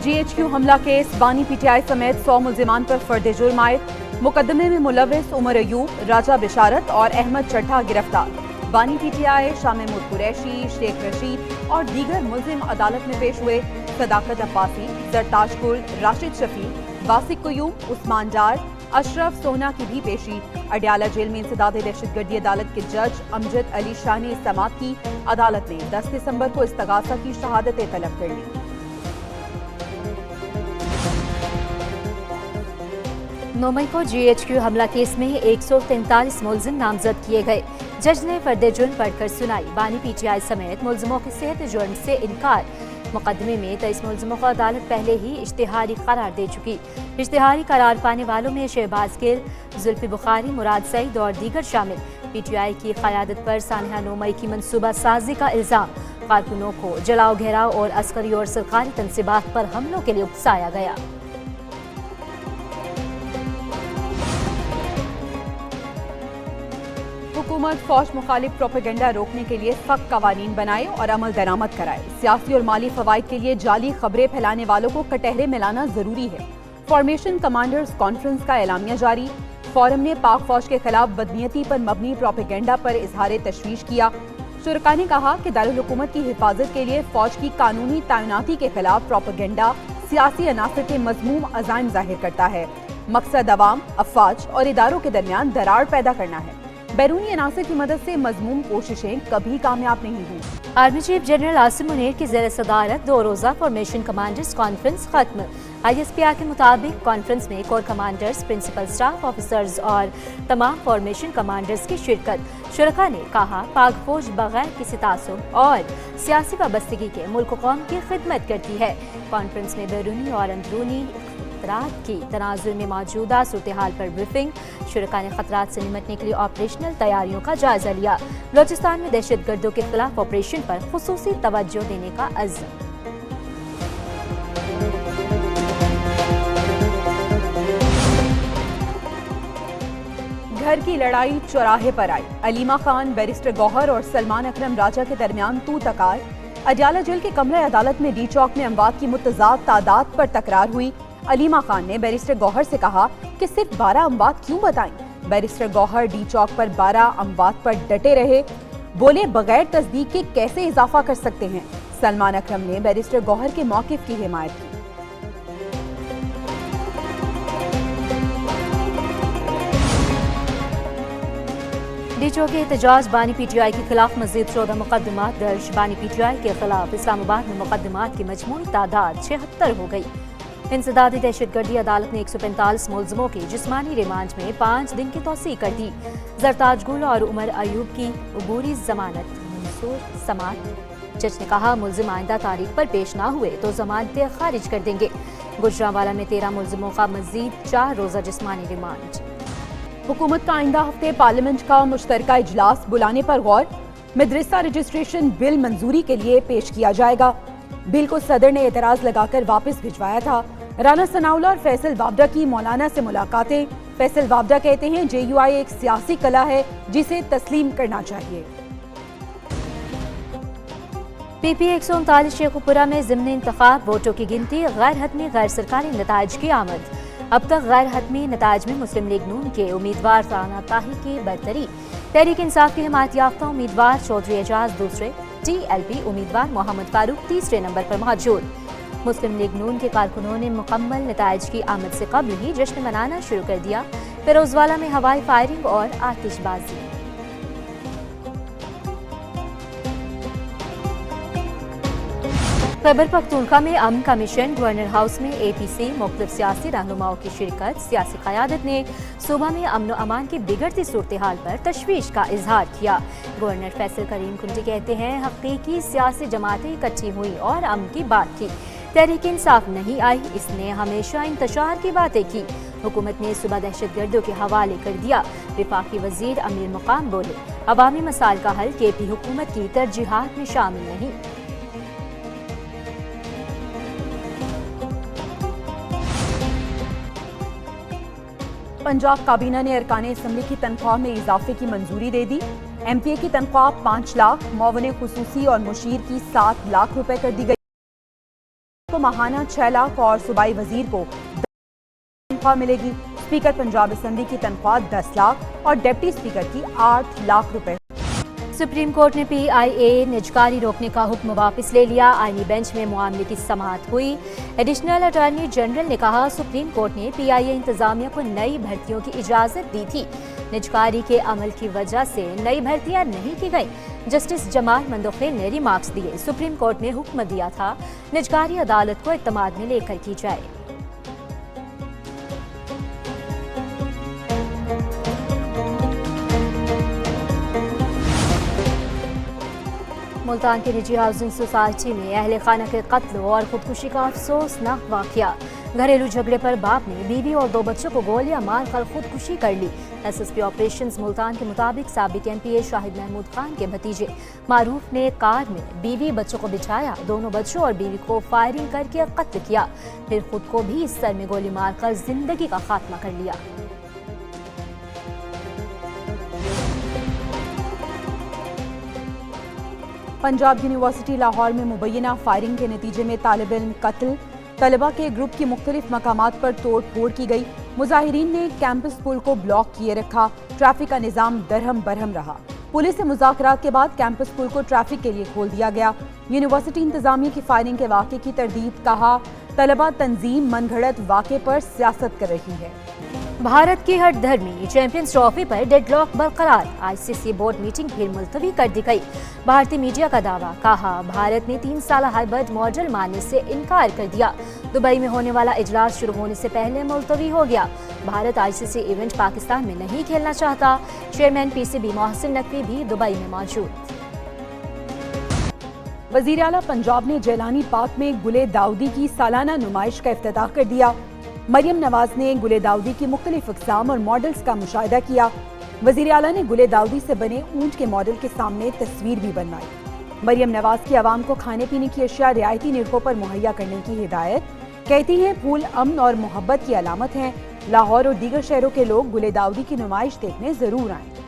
GHQ हमला case बानी PTI समेत 100 मुल्जिमान पर फर्द जुर्म आयद। मुकदमे में मुलव्विस उमर अयूब, राजा बिशारत और अहमद चड्ढा गिरफ्तार। बानी PTI, शाह महमूद कुरैशी, शेख रशीद और दीगर मुल्जिम अदालत में पेश हुए। सदाकत अब्बासी, जरताज गुल, राशिद शफी, वासिक कुयूम, उस्मान डार, अशरफ सोना की भी पेशी। अडयाला जेल में इंसदाद दहशतगर्दी अदालत के जज अमजद अली शाह ने समाअत की। अदालत ने 10 दिसंबर को इस्तगासा की शहादतें तलब कर ली। 9 मई को GHQ हमला केस में 143 मुल्जिम नामजद किए गए। जज ने फर्द जुर्म पढ़कर सुनाई। बानी PTI समेत मुल्जिमों के सेहत जुर्म से इनकार। मुकदमे में 23 मुल्जिमों को अदालत पहले ही इश्तिहारी करार दे चुकी। इश्तिहारी करार पाने वालों में शहबाज गिल, जुल्फी बुखारी, मुराद सईद और दीगर शामिल। PTI की क़यादत पर सानहा 9 मई की मनसूबा साजी का इल्ज़ाम। कारकुनों को जलाओ घेराव और अस्करी और सरकारी तनसीबात पर हमलों के लिए उकसाया गया। हुकूमत फौज मुखालिफ प्रोपेगेंडा रोकने के लिए सख्त कवानीन बनाए और अमल दरामद कराए। सियासी और माली फवाइद के लिए जाली खबरें फैलाने वालों को कटहरे में लाना जरूरी है। फॉर्मेशन कमांडर्स कॉन्फ्रेंस का एलामिया जारी। फोरम ने पाक फौज के खिलाफ बदनीयती पर मबनी प्रोपेगेंडा पर इजहार तशवीश किया। शुरका ने कहा कि दारुल हुकूमत की हिफाजत के लिए फौज की कानूनी तैनाती के खिलाफ प्रोपेगेंडा सियासी अनासर के मज़मूम अज़ाइम जाहिर करता है। मकसद अवाम, अफवाज और इदारों के दरमियान दरार पैदा करना है। बैरूनी अनासर की मदद से मज़मूम कोशिशें कभी कामयाब नहीं हुई। Army chief general Asim Munir की ज़ेर सदारत 2 रोज़ा फॉर्मेशन कमांडर्स कॉन्फ्रेंस खत्म। ISPR के मुताबिक कॉन्फ्रेंस में corps commanders, principal staff officers और तमाम फॉर्मेशन कमांडर्स की शिरकत। शुरका ने कहा पाक फौज बगैर किसी तासुब और सियासी वाबस्तगी के मुल्क कौम की खिदमत करती है। कॉन्फ्रेंस में बैरूनी और अंदरूनी खतरात की तनाजुर में मौजूदा सूरत हाल पर ब्रीफिंग। शुरका ने खतरात से निमटने के लिए ऑपरेशनल तैयारियों का जायजा लिया। बलोचिस्तान में दहशत गर्दों के खिलाफ ऑपरेशन पर खुसूसी तवज्जो देने का अज़्म। घर की लड़ाई चौराहे पर आई। अलीमा खान, बैरिस्टर गौहर और सलमान अकरम राजा के दरमियान तू तकार। अडयाला जेल के कमरे अदालत में डी चौक में अमवात की मुतज़ाद तादाद पर तकरार हुई। अलीमा खान ने बैरिस्टर गौहर से कहा कि सिर्फ 12 अमवात क्यों बताएं। बैरिस्टर गौहर डी चौक पर 12 अमवात पर डटे रहे। बोले बगैर तस्दीक के कैसे इजाफा कर सकते हैं। सलमान अकरम ने बैरिस्टर गौहर के मौक़िफ़ की हिमायत की। डी चौक के एहतजाज। बानी PTI के खिलाफ मजीद 14 मुकदमात दर्ज। बानी PTI के खिलाफ इस्लामाबाद में मुकदमात की मजमूई तादाद 76 हो गई। इंसदादी दहशतगर्दी अदालत ने 145 मुल्जिमों की जिस्मानी रिमांड में 5 दिन की तौसीह कर दी। जरताज गुल और उमर अयूब की अबूरी जमानत मंजूर समाअत। जज ने कहा मुल्जिम आइंदा तारीख पर पेश ना हुए तो जमानतें खारिज कर देंगे। गुजरांवाला में 13 मुल्जिमों का मजीद 4 रोज़ा जिस्मानी रिमांड। हुकूमत का आइंदा हफ्ते पार्लियामेंट का मुश्तरका इजलास बुलाने पर गौर। मदरसा रजिस्ट्रेशन बिल मंजूरी के लिए पेश किया जाएगा। बिल को सदर ने एतराज लगाकर वापस भिजवाया था। राना सनाउल्लाह और फैसल वाबडा की मौलाना से मुलाकातें। फैसल वाबडा कहते हैं JUI एक सियासी कला है जिसे तस्लीम करना चाहिए। PP 139 शेखुपुरा में ज़िमनी इंतखाब, वोटों की गिनती, गैर हतमी गैर सरकारी नताइज की आमद। अब तक गैर हतमी नताइज में मुस्लिम लीग नून के उम्मीदवार राना ताही की बरतरी। तहरीक इंसाफ की हिमायत याफ्ता उम्मीदवार चौधरी एजाज दूसरे, TLP उम्मीदवार मोहम्मद फारूक तीसरे नंबर पर मौजूद। मुस्लिम लीग नून के कारकुनों ने मुकम्मल नताइज की आमद से कबल ही जश्न मनाना शुरू कर दिया। फिरोजवाला में हवाई फायरिंग और आतिशबाजी। खैबर पख्तूनख्वा में अमन का मिशन। गवर्नर हाउस में APC मुख्तलिफ सियासी रहनुमाओं की शिरकत। सियासी क़यादत ने सूबा में अमन व अमान की बिगड़ती सूरत हाल पर तशवीश का इजहार किया। गवर्नर फैसल करीम कुंटी कहते हैं हकीकी सियासी जमातें इकट्ठी हुई और अमन की बात की। तहरीक इंसाफ नहीं आई, इसने हमेशा इंतशार की बातें की। हुकूमत ने सुबह दहशत गर्दों के हवाले कर दिया। विफाकी वजीर अमीर मुकाम बोले अवामी मसाइल का हल KP हुकूमत की तरजीहात में शामिल नहीं। पंजाब काबीना ने अरकान असम्बली की तनख्वाह में इजाफे की मंजूरी दे दी। MPA की तनख्वाह 5 लाख, मौवने खुसूसी और मुशीर की 7 लाख रुपए कर दी गई। को माहाना 6 लाख और सूबाई वजीर को तनख्वाह मिलेगी। स्पीकर पंजाब असम्बली की तनख्वाह 10 लाख और डिप्टी स्पीकर की 8 लाख रुपए। सुप्रीम कोर्ट ने PIA निजकारी रोकने का हुक्म वापस ले लिया। आईनी बेंच में मामले की समाअत हुई। एडिशनल अटॉर्नी जनरल ने कहा, सुप्रीम कोर्ट ने PIA इंतजामिया को नई भर्तियों की इजाजत दी थी। निजकारी के अमल की वजह से नई भर्तियां नहीं की गई। जस्टिस जमाल मंदोखेल ने रिमार्क्स दिए। सुप्रीम कोर्ट ने हुक्म दिया था निजकारी अदालत को इत्तेमाद में लेकर की जाए। मुल्तान की निजी हाउसिंग सोसाइटी में अहले खाना के कत्ल और खुदकुशी का अफसोसनाक वाकया। घरेलू झगड़े पर बाप ने बीवी और 2 बच्चों को गोलियां मारकर खुदकुशी कर ली। SSP ऑपरेशंस मुल्तान के मुताबिक साबिक MPA शाहिद महमूद खान के भतीजे मारूफ ने कार में बीवी बच्चों को बिठाया, दोनों बच्चों और बीवी को फायरिंग करके कत्ल किया, फिर खुद को भी सर में गोली मारकर जिंदगी का खात्मा कर लिया। पंजाब यूनिवर्सिटी लाहौर में मुबैना फायरिंग के नतीजे में तालिब इल्म कत्ल। तलबा के ग्रुप की मुख्तलिफ मकामात पर तोड़ फोड़ की गई। मुजाहिरीन ने कैंपस पुल को ब्लॉक किए रखा। ट्रैफिक का निजाम दरहम बरहम रहा। पुलिस से मुज़ाकरात के बाद कैंपस पुल को ट्रैफिक के लिए खोल दिया गया। यूनिवर्सिटी इंतजामिया की फायरिंग के वाक़े की तरदीद। कहा, तलबा तंजीम मनगढ़ंत वाक़े पर सियासत कर रही है। भारत की हठधर्मी चैंपियंस ट्रॉफी पर डेडलॉक बरकरार। ICC बोर्ड मीटिंग फिर मुलतवी कर दी गई। भारतीय मीडिया का दावा। कहा, भारत ने 3 साल हाइब्रिड मॉडल मानने से इनकार कर दिया। दुबई में होने वाला इजलास शुरू होने से पहले मुलतवी हो गया। भारत ICC इवेंट पाकिस्तान में नहीं खेलना चाहता। चेयरमैन PCB मोहसिन नकवी भी दुबई में मौजूद। वजीर आला पंजाब ने जैलानी पार्क में गुले दाऊदी की सालाना नुमाइश का इफ्तिताह कर दिया। मरियम नवाज ने गुले दाऊदी की मुख्तलिफ अक़साम और मॉडल्स का मुशाहिदा किया। वज़ीर आला ने गुले दाऊदी से बने ऊंट के मॉडल के सामने तस्वीर भी बनवाई। मरियम नवाज की आवाम को खाने पीने की अशिया रियायती निरखों पर मुहैया करने की हिदायत। कहती हैं, फूल अमन और मोहब्बत की अलामत हैं। लाहौर और दीगर शहरों के लोग गुले दाऊदी की नुमाइश देखने जरूर आएं।